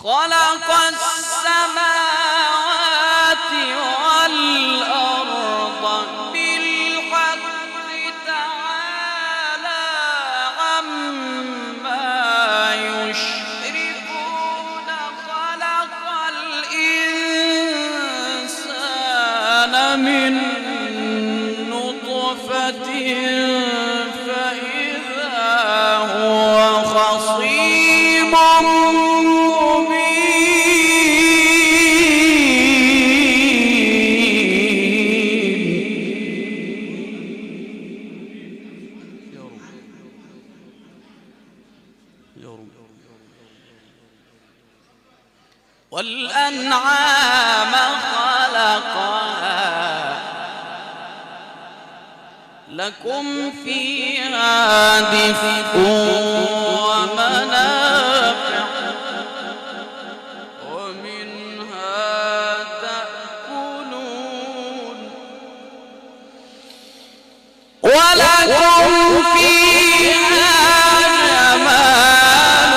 خلق السماوات والأرض بالحق تعالى عما يشركون خلق الإنسان من نطفة فإذا هو خصيم والأنعام خلقها لكم فيها دفء ومنافع ومنها تأكلون ولكم فيها جمال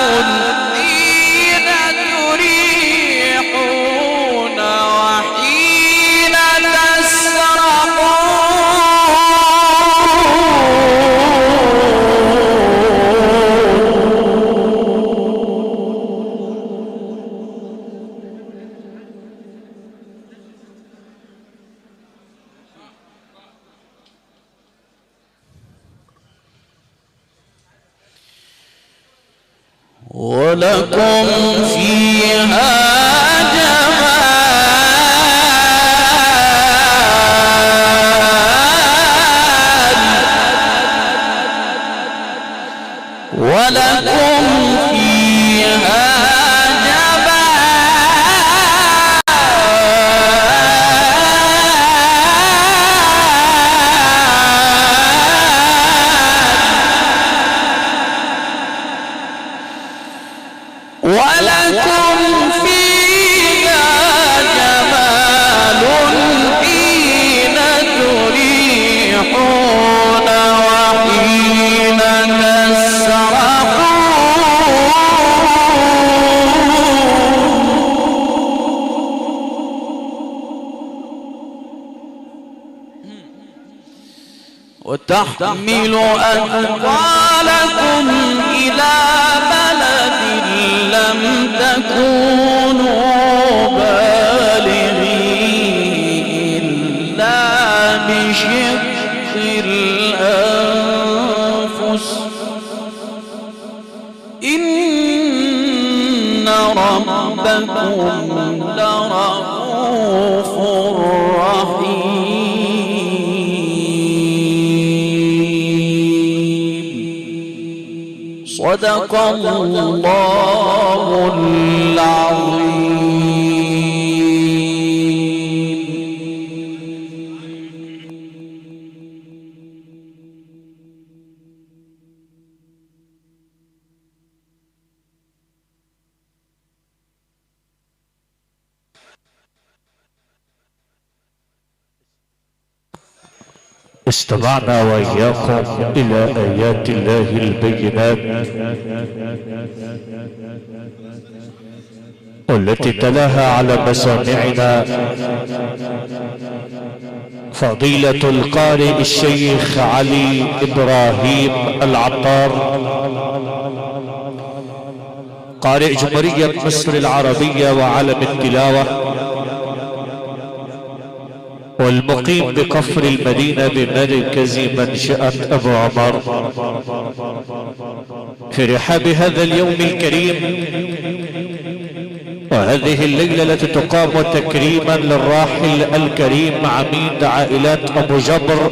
حين تريحون وحين ولكم فيها جمال ولكم فيها ولكم فيها جمال حين تريحون وحين تسرحون وتحمل أثقالكم إلى بلد لم تكونوا بالغيه إلا بشق الأنفس إن ربكم لرؤوف رحيم صدق الله العظيم. استمعنا وإياكم إلى آيات الله البينات والتي تلاها على مسامعنا فضيلة القارئ الشيخ علي إبراهيم العطار قارئ جمهورية مصر العربية وعلم التلاوة والمقيم بكفر المدينة بمركز منشأة أبو عمر في رحاب هذا اليوم الكريم وهذه الليلة التي تقام تكريما للراحل الكريم عميد عائلات أبو جبر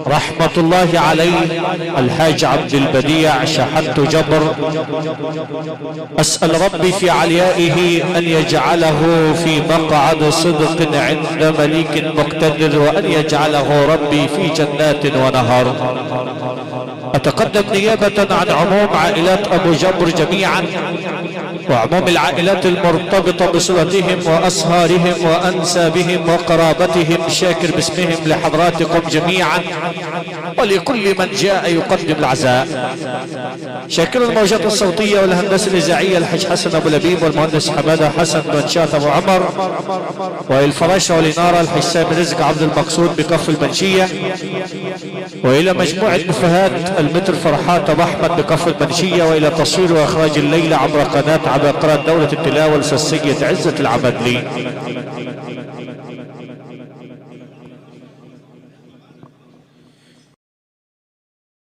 رحمة الله عليه الحاج عبد البديع شحنت جبر. أسأل ربي في عليائه أن يجعله في مقعد صدق عند مليك مقتدر وأن يجعله ربي في جنات ونهر. أتقدم نيابة عن عموم عائلات أبو جبر جميعا وعموم العائلات المرتبطة بصلتهم وأصهارهم وأنسابهم وقرابتهم، شاكر باسمهم لحضراتكم جميعا ولكل من جاء يقدم العزاء. شاكر الموجات الصوتية والهندسة الإذاعية الحاج حسن أبو لبيب والمهندس حمادة حسن بن شات أبو عمر، والفراشة والإنارة الحاج سامي رزق عبد المقصود بكف المنشية، وإلى مجموعة مفاهات المتر فرحات أبو أحمد بكف المنشية، وإلى تصوير وإخراج الليلة عبر قناة عباقرة دولة التلاوة الأستاذ سيد عزة العبدلي.